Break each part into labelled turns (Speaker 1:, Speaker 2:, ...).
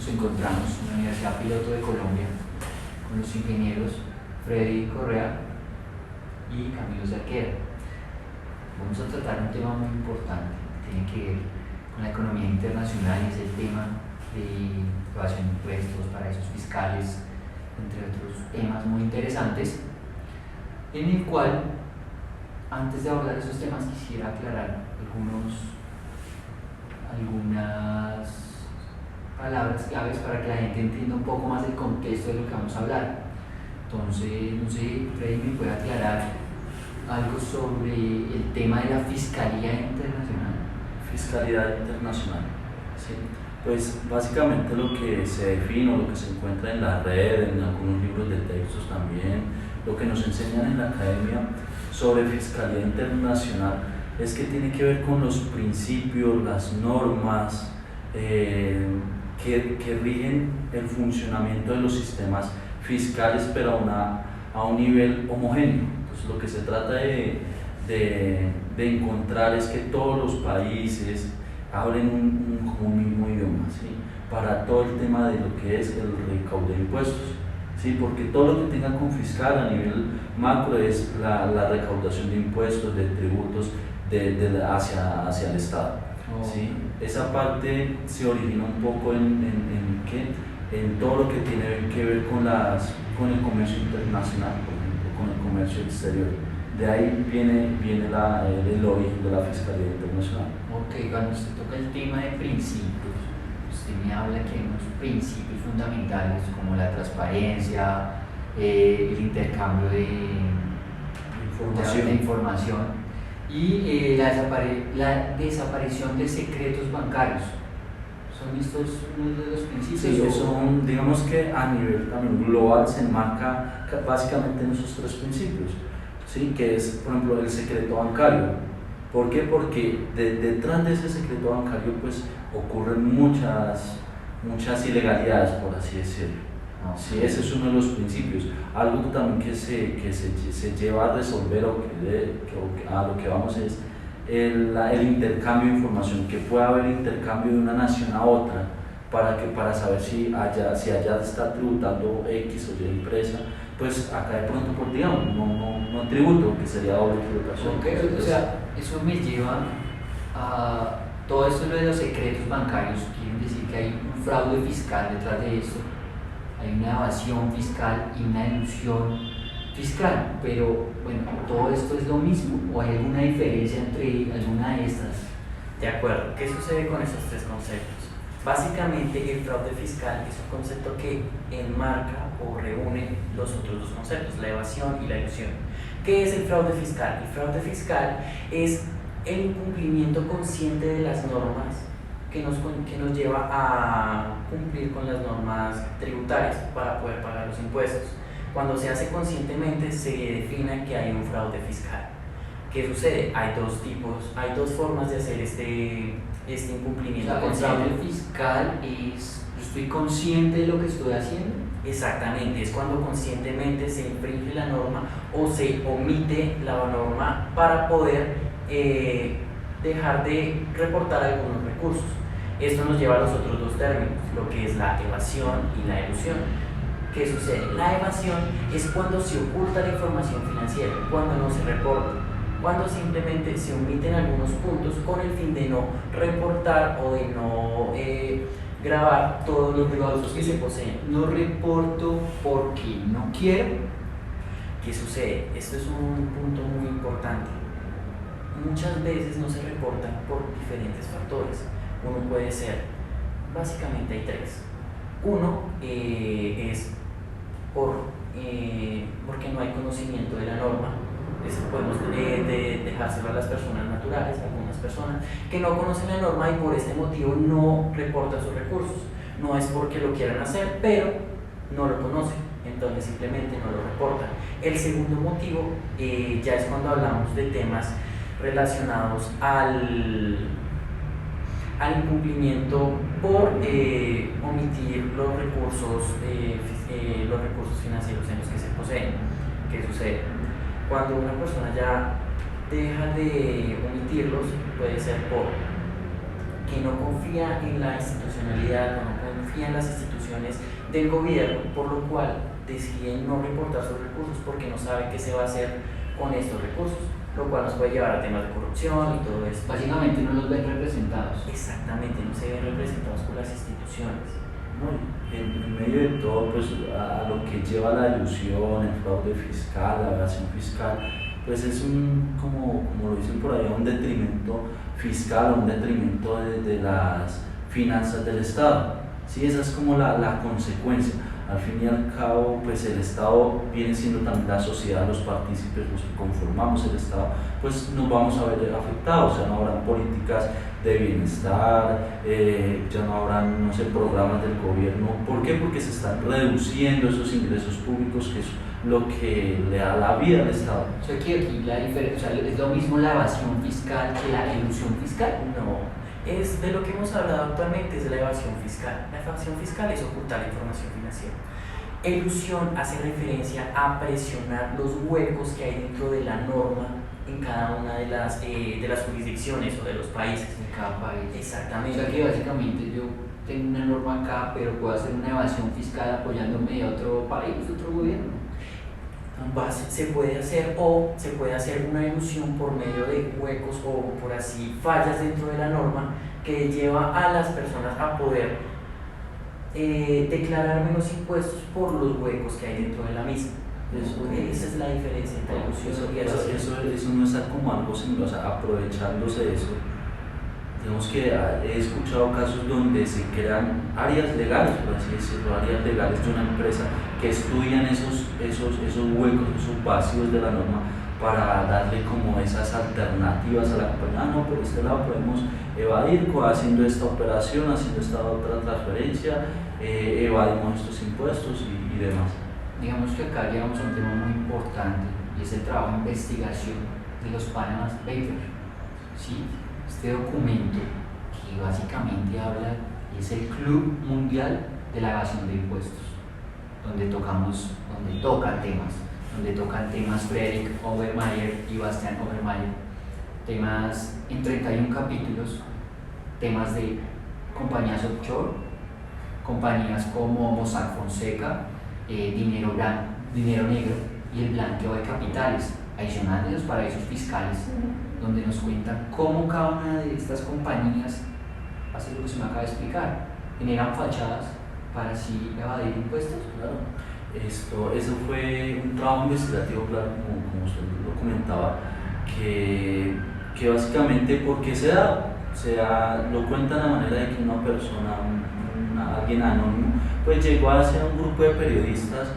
Speaker 1: nos encontramos en la Universidad Piloto de Colombia con los ingenieros Freddy Correa y Camilo Cerquera. Vamos a tratar un tema muy importante, tiene que ver con la economía internacional, y es el tema de evasión de impuestos, paraísos fiscales, entre otros temas muy interesantes, en el cual, antes de abordar esos temas, quisiera aclarar algunas palabras claves para que la gente entienda un poco más el contexto de lo que vamos a hablar. Entonces, no sé, Freddy, ¿me puede aclarar algo sobre el tema de la Fiscalía Internacional?
Speaker 2: Fiscalidad internacional, ¿sí? Pues básicamente lo que se define o lo que se encuentra en la red, en algunos libros de textos también, lo que nos enseñan en la academia sobre fiscalía internacional es que tiene que ver con los principios, las normas que rigen el funcionamiento de los sistemas fiscales, pero a un nivel homogéneo. Entonces lo que se trata de encontrar es que todos los países hablen un mismo idioma, ¿sí? Para todo el tema de lo que es el recaudo de impuestos, ¿sí? Porque todo lo que tenga que confiscar a nivel macro es la recaudación de impuestos, de tributos hacia el Estado, ¿sí? Esa parte se origina un poco en todo lo que tiene que ver con el comercio internacional, por ejemplo, con el comercio exterior. De ahí viene el origen de la Fiscalía Internacional.
Speaker 1: Ok, cuando se toca el tema de principios, usted me habla que hay unos principios fundamentales como la transparencia, el intercambio de información y la desaparición de secretos bancarios. ¿Son estos uno de los principios?
Speaker 2: Sí, digamos que a nivel también global se enmarca básicamente en esos tres principios, ¿sí? Que es, por ejemplo, el secreto bancario. ¿Por qué? Porque detrás de ese secreto bancario pues ocurren muchas ilegalidades, por así decirlo. Sí, ese es uno de los principios. Algo también que se lleva a resolver a lo que vamos es el intercambio de información, que pueda haber intercambio de una nación a otra para saber si allá está tributando X o Y empresa, pues acá de pronto digamos no tributo, que sería doble tributación.
Speaker 1: Okay, o sea, eso me lleva a todo esto de los secretos bancarios. Quieren decir que hay un fraude fiscal detrás de esto, hay una evasión fiscal y una elusión fiscal, pero bueno, ¿todo esto es lo mismo o hay alguna diferencia entre alguna de estas?
Speaker 3: De acuerdo, ¿qué sucede con esos tres conceptos? Básicamente el fraude fiscal es un concepto que enmarca o reúne los otros dos conceptos, la evasión y la elusión. ¿Qué es el fraude fiscal? El fraude fiscal es el incumplimiento consciente de las normas que nos lleva a cumplir con las normas tributarias para poder pagar los impuestos. Cuando se hace conscientemente se define que hay un fraude fiscal. ¿Qué sucede? Hay dos formas de hacer este incumplimiento.
Speaker 1: O sea, el fraude fiscal es, yo estoy consciente de lo que estoy haciendo.
Speaker 3: Exactamente, es cuando conscientemente se infringe la norma o se omite la norma para poder dejar de reportar algunos recursos. Esto nos lleva a los otros dos términos, lo que es la evasión y la elusión. ¿Qué sucede? La evasión es cuando se oculta la información financiera, cuando no se reporta, cuando simplemente se omiten algunos puntos con el fin de no reportar o de no grabar todos los recursos que se poseen.
Speaker 1: No reporto porque no quiero.
Speaker 3: ¿Qué sucede? Esto es un punto muy importante. Muchas veces no se reportan por diferentes factores. Uno puede ser, básicamente hay tres. Uno es porque no hay conocimiento de la norma. Eso podemos dejárselo a las personas naturales, algunas personas que no conocen la norma y por este motivo no reportan sus recursos. No es porque lo quieran hacer, pero no lo conocen, entonces simplemente no lo reportan. El segundo motivo ya es cuando hablamos de temas relacionados al incumplimiento por omitir los recursos financieros en los que se poseen. ¿Qué sucede? Cuando una persona ya deja de omitirlos, puede ser por que no confía en la institucionalidad, no confía en las instituciones del gobierno, por lo cual deciden no reportar sus recursos porque no sabe qué se va a hacer con estos recursos, lo cual nos puede llevar a temas de corrupción y todo esto.
Speaker 1: Básicamente no los ven representados.
Speaker 3: Exactamente, no se ven representados por las instituciones.
Speaker 2: No, en medio de todo, pues a lo que lleva la ilusión, el fraude fiscal, la evasión fiscal, pues es como lo dicen por ahí, un detrimento fiscal, un detrimento de las finanzas del Estado. Sí, esa es como la consecuencia. Al fin y al cabo, pues el Estado viene siendo también la sociedad, los partícipes, los que conformamos el Estado, pues nos vamos a ver afectados. Ya no habrán políticas de bienestar, ya no habrán, no sé, programas del gobierno. ¿Por qué? Porque se están reduciendo esos ingresos públicos, que es lo que le da la vida al Estado.
Speaker 1: O sea, aquí la diferencia, o sea, ¿es lo mismo la evasión fiscal que la elusión fiscal?
Speaker 3: No, es de lo que hemos hablado actualmente, es de la evasión fiscal. La evasión fiscal es ocultar la información financiera. Elusión hace referencia a presionar los huecos que hay dentro de la norma en cada una de las jurisdicciones o de los países.
Speaker 1: De cada país. O
Speaker 3: Exactamente.
Speaker 1: sea que básicamente yo tengo una norma acá, pero puedo hacer una evasión fiscal apoyándome a otro país, otro gobierno.
Speaker 3: Se puede hacer, o se puede hacer una ilusión por medio de huecos o por así fallas dentro de la norma que lleva a las personas a poder declarar menos impuestos por los huecos que hay dentro de la misma. Esa es la diferencia entre ilusión y evasión.
Speaker 2: Eso no es como algo similar, o sea, aprovechándose de eso. Digamos que he escuchado casos donde se crean áreas legales, por así decirlo, áreas legales de una empresa que estudian esos huecos, esos vacíos de la norma para darle como esas alternativas a la compañía. No, por este lado podemos evadir haciendo esta operación, haciendo esta otra transferencia, evadimos estos impuestos y demás.
Speaker 1: Digamos que acá llegamos a un tema muy importante y es el trabajo de investigación de los Panama Papers. ¿Sí? Este documento que básicamente habla es el Club Mundial de la Evasión de Impuestos, donde tocan temas Frederick Obermayer y Bastian Obermayer, temas en 31 capítulos, temas de compañías offshore, compañías como Mossack Fonseca, dinero negro y el blanqueo de capitales, adicional de los paraísos fiscales, donde nos cuentan cómo cada una de estas compañías hace lo que se me acaba de explicar, generan fachadas para así evadir impuestos.
Speaker 2: Claro, eso fue un trabajo investigativo, claro, como usted lo comentaba, que básicamente, porque lo cuentan a manera de que una persona, alguien anónimo, pues llegó hacia un grupo de periodistas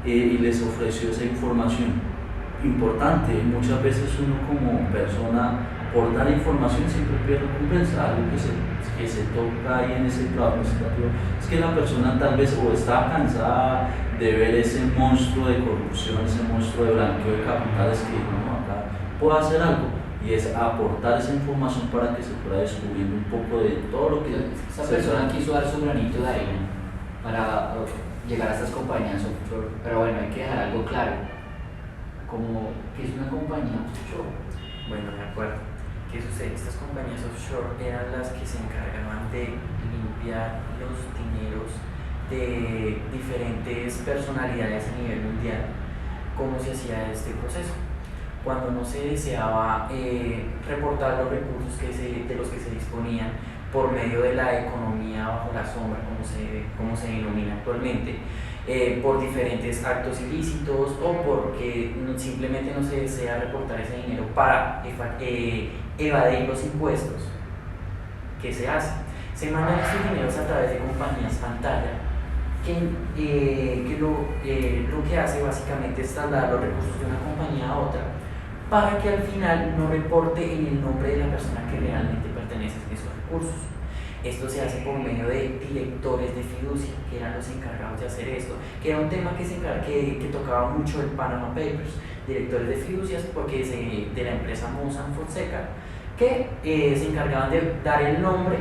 Speaker 2: y les ofreció esa información importante. Muchas veces uno como persona, por dar información, siempre pierde recompensa. Algo que se toca ahí en ese trabajo investigativo es que la persona tal vez o está cansada de ver ese monstruo de corrupción, ese monstruo de blanqueo de capitales, que no, acá puedo hacer algo, y es aportar esa información para que se pueda descubrir un poco de todo lo que
Speaker 1: esa persona quiso dar su granito de arena para llegar a estas compañías offshore. Pero bueno, hay que dejar algo claro, como que es una compañía offshore.
Speaker 3: Bueno, de acuerdo. ¿Qué sucede? Estas compañías offshore eran las que se encargaban de limpiar los dineros de diferentes personalidades a nivel mundial. ¿Cómo se hacía este proceso? Cuando no se deseaba reportar los recursos de los que se disponían por medio de la economía bajo la sombra, como se denomina actualmente, por diferentes actos ilícitos o porque simplemente no se desea reportar ese dinero para evadir los impuestos. ¿Qué se hace? Se mandan estos dineros a través de compañías pantalla que lo que hace básicamente es trasladar los recursos de una compañía a otra para que al final no reporte en el nombre de la persona que realmente pertenece a esos recursos. Esto se hace por medio de directores de fiducia, que eran los encargados de hacer esto, que era un tema que tocaba mucho el Panama Papers, directores de fiducias, porque de la empresa Mossack Fonseca, que se encargaban de dar el nombre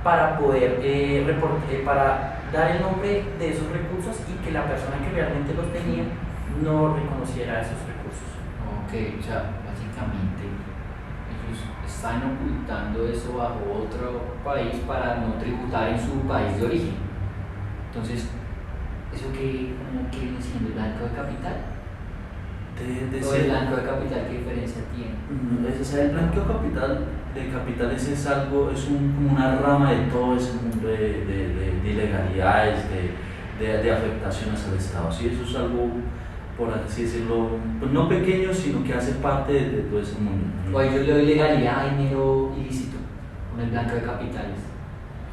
Speaker 3: para poder para dar el nombre de esos recursos y que la persona que realmente los tenía no reconociera esos recursos.
Speaker 1: Ok, o sea, básicamente ellos digamos, están ocultando eso bajo otro país para no tributar en su país de origen. Entonces, ¿eso qué, como que viene siendo el blanqueo de capital? ¿O el blanqueo de capital qué diferencia tiene?
Speaker 2: El blanqueo de capitales es algo, como una rama de todo ese mundo de ilegalidades, de afectaciones al Estado. Sí, eso es algo, por así decirlo, pues no pequeño, sino que hace parte de todo ese mundo.
Speaker 1: ¿O yo le doy legalidad a dinero ilícito con el blanqueo de capitales?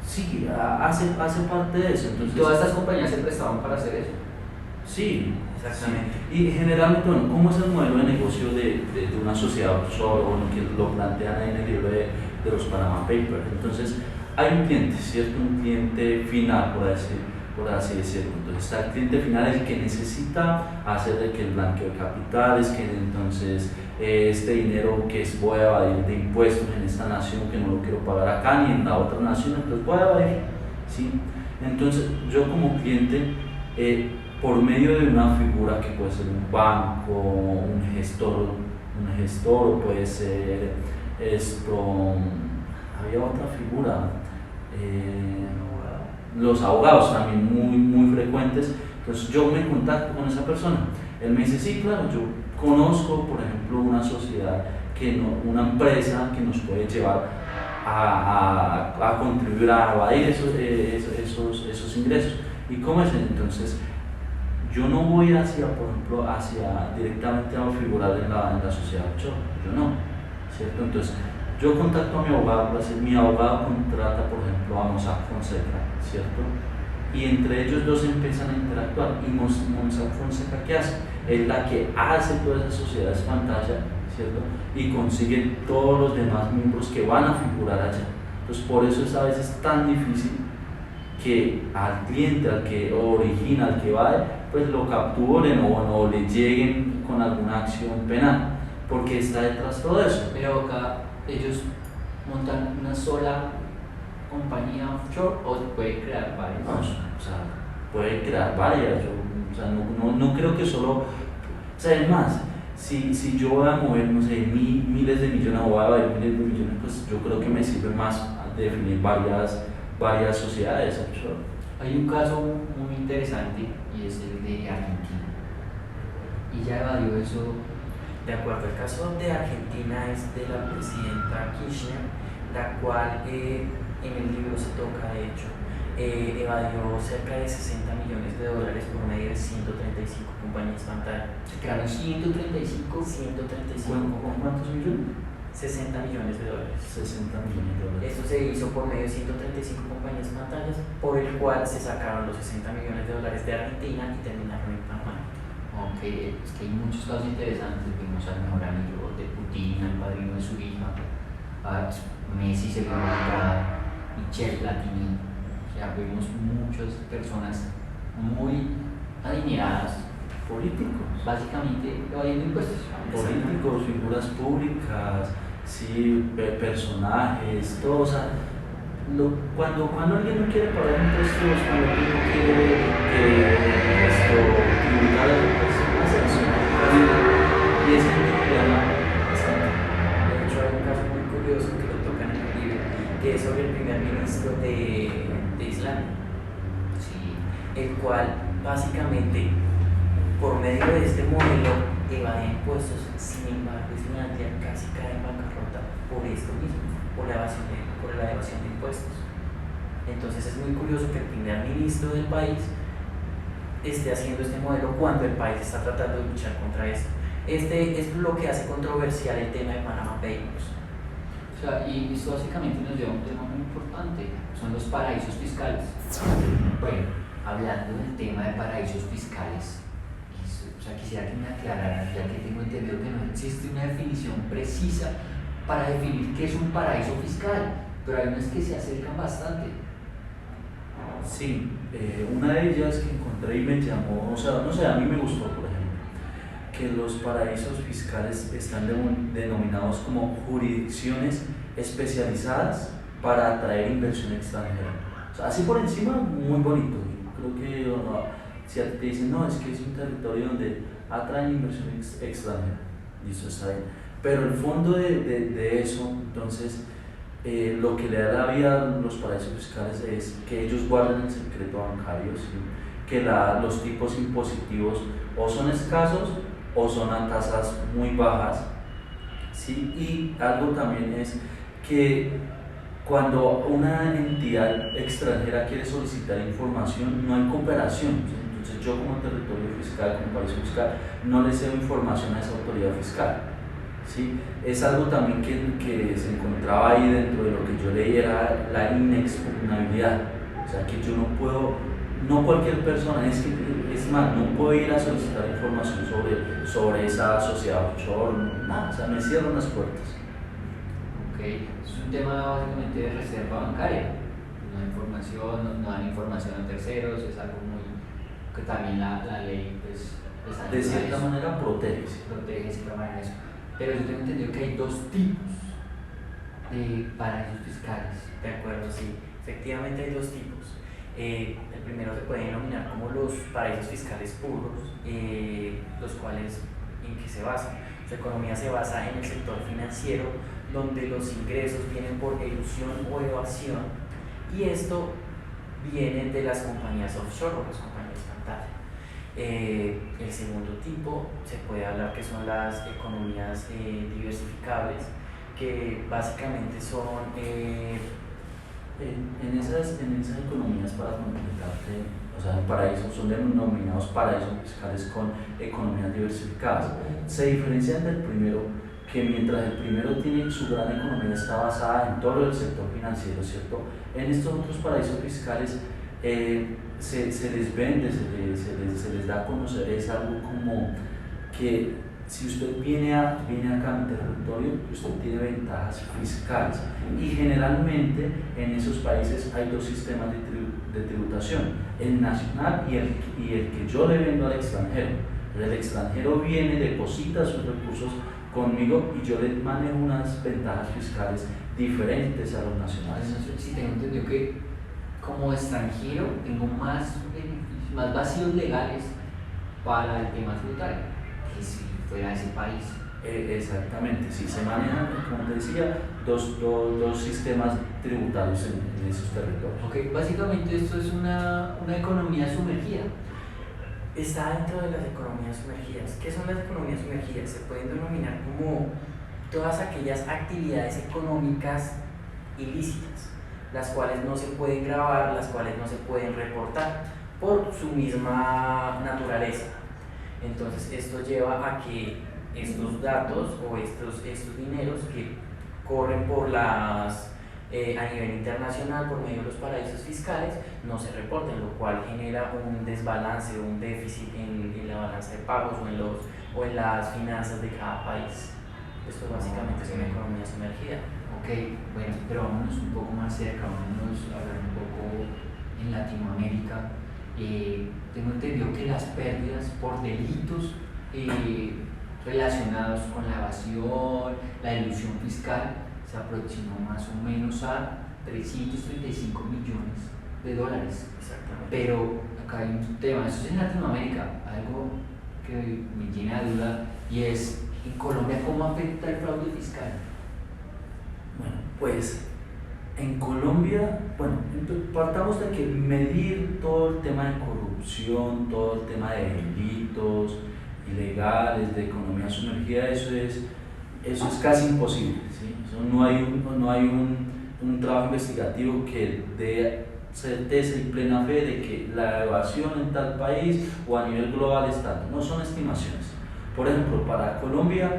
Speaker 2: Sí, hace parte de eso. Entonces,
Speaker 1: ¿Todas estas compañías se prestaban para hacer eso?
Speaker 2: Sí,
Speaker 3: Exactamente.
Speaker 2: sí. Y generalmente, bueno, ¿cómo es el modelo de negocio de una sociedad offshore, o que lo plantean ahí en el libro de los Panama Papers? Entonces, hay un cliente, ¿cierto? Un cliente final, por así decirlo. Entonces, está el cliente final, el que necesita hacer de que el blanqueo de capitales, que entonces este dinero que voy a evadir de impuestos en esta nación, que no lo quiero pagar acá ni en la otra nación, entonces voy a evadir, ¿sí? Entonces, yo como cliente, por medio de una figura que puede ser un banco, un gestor o puede ser había otra figura, los abogados también muy frecuentes. Entonces yo me contacto con esa persona, él me dice, sí, claro, yo conozco, por ejemplo, una sociedad, una empresa que nos puede llevar a contribuir a evadir esos ingresos. ¿Y cómo es? Entonces, yo no voy por ejemplo, directamente a figurar en la sociedad offshore, yo no, ¿cierto? Entonces, yo contacto a mi abogado, mi abogado contrata, por ejemplo, a Mossack Fonseca, ¿cierto? Y entre ellos dos empiezan a interactuar. ¿Y Mossack Fonseca qué hace? Es la que hace todas esas sociedades pantalla, ¿cierto? Y consigue todos los demás miembros que van a figurar allá. Entonces, por eso es a veces tan difícil que al cliente, al que origina, al que va, pues lo capturen o le lleguen con alguna acción penal, porque está detrás todo eso.
Speaker 1: Pero acá ellos montan una sola compañía offshore o puede crear varias.
Speaker 2: No, o sea, puede crear varias. No creo que solo. O sea, es más, si yo voy a mover, no sé, miles de millones o voy a mover miles de millones, pues yo creo que me sirve más definir varias sociedades offshore.
Speaker 1: Hay un caso muy interesante y es el de Argentina. Y ya evadió eso.
Speaker 3: De acuerdo, el caso de Argentina es de la presidenta Kirchner, la cual en el libro se toca, de hecho, evadió cerca de $60 millones por medio de 135 compañías pantalla.
Speaker 1: Se crearon 135.
Speaker 2: ¿Con cuántos millones?
Speaker 3: 60 millones de dólares.
Speaker 2: 60 millones de dólares.
Speaker 3: Esto se hizo por medio de 135 compañías pantallas, por el cual se sacaron los 60 millones de dólares de Argentina y terminaron en Panamá.
Speaker 1: Ok, es que hay muchos casos interesantes. Vimos al mejor amigo de Putin, al padrino de su hija, a Messi se vio involucrada, Michel Platini. O sea, vimos muchas personas muy adineradas,
Speaker 2: Políticos.
Speaker 1: básicamente evadiendo impuestos.
Speaker 2: Políticos, figuras públicas, sí, personajes, todo. O sea, cuando alguien no quiere pagar impuestos, cuando alguien no quiere tributar a las personas, hace eso. Y es gente que llama bastante.
Speaker 3: De hecho, hay un caso muy curioso que lo tocan en el libro, que es sobre el primer ministro de Islandia,
Speaker 1: Sí.
Speaker 3: el cual básicamente, por medio de este modelo, evade impuestos. Sin embargo, Islandia casi cae en bancarrota por esto mismo, por la evasión de impuestos. Entonces es muy curioso que el primer ministro del país esté haciendo este modelo cuando el país está tratando de luchar contra esto. Este es lo que hace controversial el tema de Panama Papers.
Speaker 1: O sea, y esto básicamente nos lleva a un tema muy importante, son los paraísos fiscales. Bueno, hablando del tema de paraísos fiscales, o sea, quisiera que me aclararan, ya que tengo entendido que no existe una definición precisa para definir qué es un paraíso fiscal, pero hay unas que se acercan bastante.
Speaker 2: Sí, una de ellas que encontré y me llamó, o sea, no sé, a mí me gustó, por ejemplo, que los paraísos fiscales están denominados como jurisdicciones especializadas para atraer inversión extranjera. O sea, así por encima, muy bonito. Creo que si te dicen, no, es que es un territorio donde atraen inversión extranjera, y eso está bien. Pero el fondo de eso, entonces, lo que le da la vida a los paraísos fiscales es que ellos guardan el secreto bancario, ¿sí? Que los tipos impositivos o son escasos o son a tasas muy bajas, ¿sí? Y algo también es que cuando una entidad extranjera quiere solicitar información, no hay cooperación, ¿sí? Entonces yo como territorio fiscal, como paraíso fiscal, no le cedo información a esa autoridad fiscal, ¿sí? Es algo también que se encontraba ahí dentro de lo que yo leí, era la inexpugnabilidad, o sea que yo no puedo, no cualquier persona, es más, no puedo ir a solicitar información sobre esa sociedad offshore, nada, o sea, me cierran las puertas.
Speaker 1: Ok, es un tema básicamente de reserva bancaria. No hay información, no dan información a terceros, es algo muy que también la ley pues
Speaker 2: De cierta manera protege.
Speaker 1: Protege de cierta manera eso. Pero yo tengo entendido que hay dos tipos de paraísos fiscales.
Speaker 3: De acuerdo, sí. Efectivamente hay dos tipos. El primero se puede denominar como los paraísos fiscales puros, los cuales en qué se basan. Su economía se basa en el sector financiero, donde los ingresos vienen por elusión o evasión, y esto viene de las compañías offshore o las compañías pantalla. El segundo tipo se puede hablar que son las economías diversificables, que básicamente son
Speaker 2: en esas economías, para completarte, o sea, paraísos son denominados paraísos fiscales con economías diversificadas. Se diferencian del primero, que mientras el primero tiene su gran economía está basada en todo el sector financiero, ¿cierto? En estos otros paraísos fiscales se les vende, se les da a conocer, es algo como que si usted viene acá a mi territorio, usted tiene ventajas fiscales, y generalmente en esos países hay dos sistemas de tributación, el nacional y el que yo le vendo al extranjero. El extranjero viene, deposita sus recursos conmigo y yo le manejo unas ventajas fiscales diferentes a los nacionales.
Speaker 1: Entonces, sí, tengo entendido que como extranjero tengo más beneficios, más vacíos legales para el tema tributario que si fuera de ese país.
Speaker 2: Exactamente, sí, se manejan, como te decía, dos sistemas tributarios en esos territorios.
Speaker 1: Ok, básicamente esto es una economía sumergida.
Speaker 3: Está dentro de las economías sumergidas. ¿Qué son las economías sumergidas? Se pueden denominar como todas aquellas actividades económicas ilícitas, las cuales no se pueden grabar, las cuales no se pueden reportar por su misma naturaleza. Entonces esto lleva a que estos datos o estos dineros que corren por a nivel internacional por medio de los paraísos fiscales no se reporten, lo cual genera un desbalance o un déficit en la balanza de pagos o en las finanzas de cada país. Esto básicamente es una economía sumergida.
Speaker 1: Ok, bueno, pero vámonos un poco más cerca, vámonos a hablar un poco en Latinoamérica. Tengo entendido que las pérdidas por delitos relacionados con la evasión, la ilusión fiscal, se aproximó más o menos a 335 millones de dólares.
Speaker 3: Exactamente.
Speaker 1: Pero acá hay un tema, eso es en Latinoamérica, algo que me llena de duda, y es, ¿en Colombia cómo afecta el fraude fiscal?
Speaker 2: Bueno, pues en Colombia, bueno, partamos de que medir todo el tema de corrupción, todo el tema de delitos ilegales, de economía sumergida, eso es casi imposible, ¿sí? No hay un trabajo investigativo que dé certeza y plena fe de que la evasión en tal país o a nivel global es tanto, no son estimaciones. Por ejemplo, para Colombia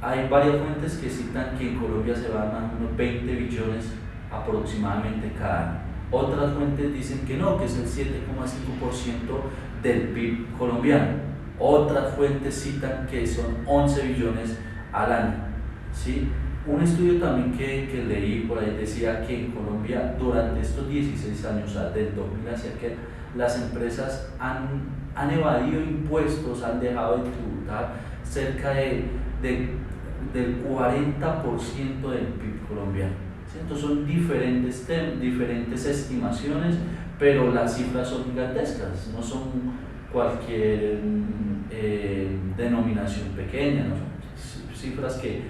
Speaker 2: hay varias fuentes que citan que en Colombia se van a unos 20 billones aproximadamente cada año. Otras fuentes dicen que no, que es el 7,5% del PIB colombiano. Otras fuentes citan que son 11 billones al año, ¿sí? Un estudio también que leí por ahí decía que en Colombia durante estos 16 años, o sea, del 2000 hacia aquí, las empresas han evadido impuestos, han dejado de tributar cerca del 40% del PIB colombiano. ¿Sí? Entonces son diferentes estimaciones, pero las cifras son gigantescas, no son cualquier denominación pequeña, ¿no? Son cifras que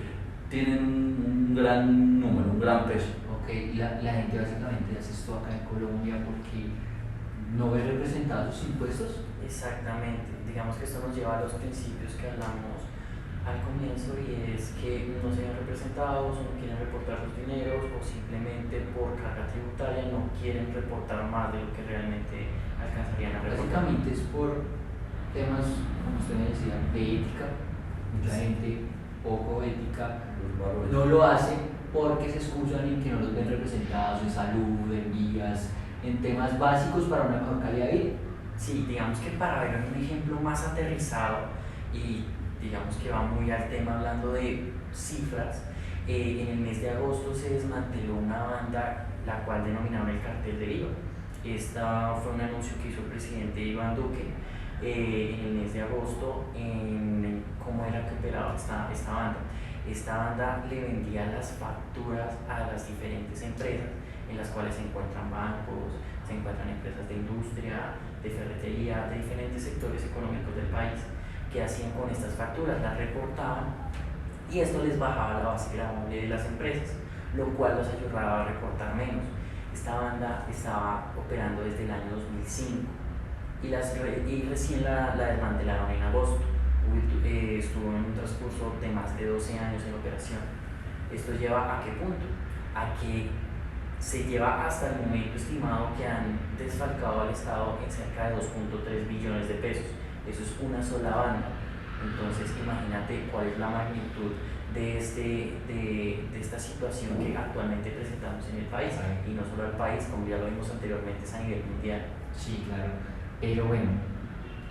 Speaker 2: tienen un gran número, un gran peso.
Speaker 1: Ok, la gente básicamente hace esto acá en Colombia porque no ve representados sus impuestos.
Speaker 3: Exactamente, digamos que esto nos lleva a los principios que hablamos al comienzo, y es que no se ven representados o no quieren reportar sus dineros, o simplemente por carga tributaria no quieren reportar más de lo que realmente alcanzarían a reportar.
Speaker 1: Básicamente es por temas, como usted me decía, de ética. Mucha gente poco ética
Speaker 2: Los valores.
Speaker 1: no lo hace porque se excusan en que no los ven representados en salud, en vías, en temas básicos para una mejor calidad de vida.
Speaker 3: Sí, digamos que para ver un ejemplo más aterrizado, y digamos que va muy al tema hablando de cifras, en el mes de agosto se desmanteló una banda la cual denominaron el cartel de IVA. Esta fue un anuncio que hizo el presidente Iván Duque en el mes de agosto, en cómo era que operaba esta banda. Esta banda le vendía las facturas a las diferentes empresas, en las cuales se encuentran bancos, se encuentran empresas de industria, de ferretería, de diferentes sectores económicos del país. ¿Qué hacían con estas facturas? Las reportaban, y esto les bajaba la base gravable de las empresas, lo cual los ayudaba a reportar menos. Esta banda estaba operando desde el año 2005 y recién la desmantelaron en agosto. Estuvo en un transcurso de más de 12 años en operación. ¿Esto lleva a qué punto? A que se lleva hasta el momento estimado que han desfalcado al Estado en cerca de 2.3 billones de pesos. Eso es una sola banda. Entonces imagínate cuál es la magnitud de esta situación que actualmente presentamos en el país, y no solo el país, como ya lo vimos anteriormente, es a nivel mundial.
Speaker 1: Sí, claro. Pero bueno,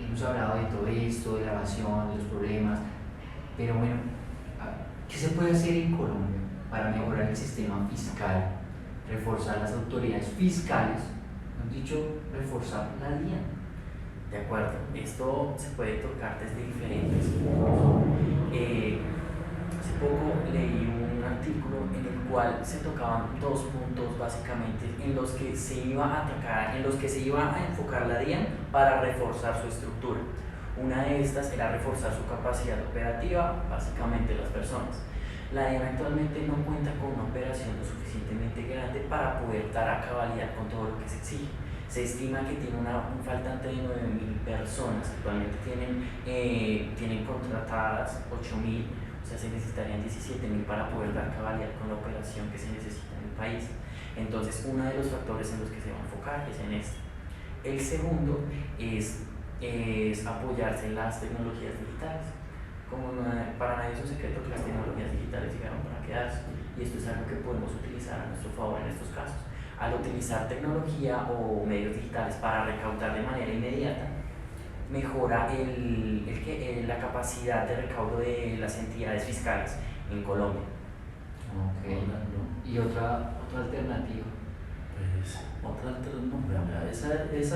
Speaker 1: hemos hablado de todo esto, de la evasión, de los problemas, pero bueno, ¿qué se puede hacer en Colombia para mejorar el sistema fiscal, reforzar las autoridades fiscales, han dicho, reforzar la DIAN?
Speaker 3: De acuerdo, esto se puede tocar desde diferentes puntos. Hace poco leí un artículo en el cual se tocaban dos puntos básicamente en los que se iba a atacar, en los que se iba a enfocar la DIAN para reforzar su estructura. Una de estas era reforzar su capacidad operativa, básicamente las personas. La DIAN actualmente no cuenta con una operación lo suficientemente grande para poder dar a cabalidad con todo lo que se exige. Se estima que tiene un faltante de 9.000 personas, actualmente tienen contratadas 8.000, o sea, se necesitarían 17.000 para poder dar cabalidad con la operación que se necesita en el país. Entonces, uno de los factores en los que se va a enfocar es en este. El segundo es apoyarse en las tecnologías digitales. Para nadie es un secreto que las tecnologías digitales llegaron para quedarse, y esto es algo que podemos utilizar a nuestro favor en estos casos. Al utilizar tecnología o medios digitales para recaudar de manera inmediata, mejora la capacidad de recaudo de las entidades fiscales en Colombia.
Speaker 1: Ok. ¿Y otra alternativa?
Speaker 2: Pues otra alternativa,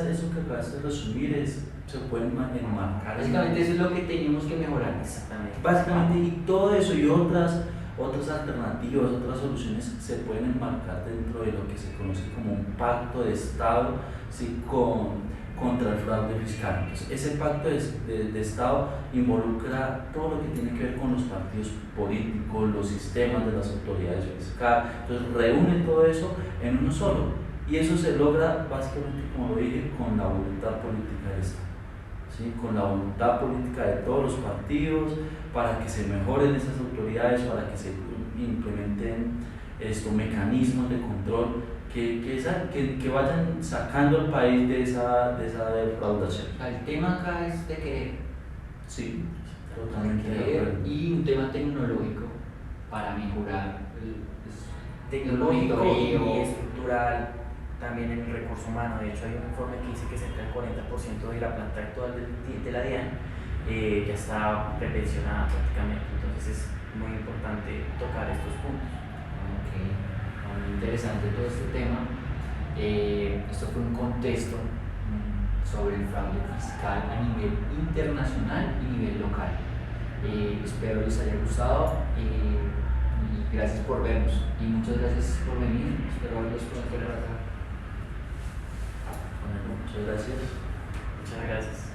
Speaker 2: eso que acabas de resumir se puede enmarcar.
Speaker 1: Básicamente eso es lo que tenemos que mejorar.
Speaker 3: Exactamente.
Speaker 2: Básicamente, y todo eso y otras alternativas, otras soluciones se pueden enmarcar dentro de lo que se conoce como un pacto de Estado, ¿sí? Contra el fraude fiscal. Entonces, ese pacto de Estado involucra todo lo que tiene que ver con los partidos políticos, los sistemas de las autoridades fiscales. Entonces reúne todo eso en uno solo, y eso se logra básicamente, como lo dije, con la voluntad política del Estado, ¿sí? Con la voluntad política de todos los partidos, para que se mejoren esas autoridades, para que se implementen estos mecanismos de control que vayan sacando al país de esa defraudación.
Speaker 1: El tema acá es de querer.
Speaker 2: Sí, totalmente de
Speaker 1: Querer,
Speaker 2: acuerdo.
Speaker 1: y un tema tecnológico para mejorar
Speaker 3: Tecnológico
Speaker 1: monitoreo.
Speaker 3: y estructural, también en el recurso humano. De hecho, hay un informe que dice que cerca del 40% de la planta actual de la DIAN ya está prepensionada prácticamente. Entonces es muy importante tocar estos puntos.
Speaker 1: Ok, muy interesante todo este tema. Esto fue un contexto sobre el fraude fiscal a nivel internacional y nivel local. Espero les haya gustado, y gracias por vernos, y muchas gracias por venir. Espero verlos pronto.
Speaker 2: Bueno, muchas gracias.
Speaker 3: Muchas gracias.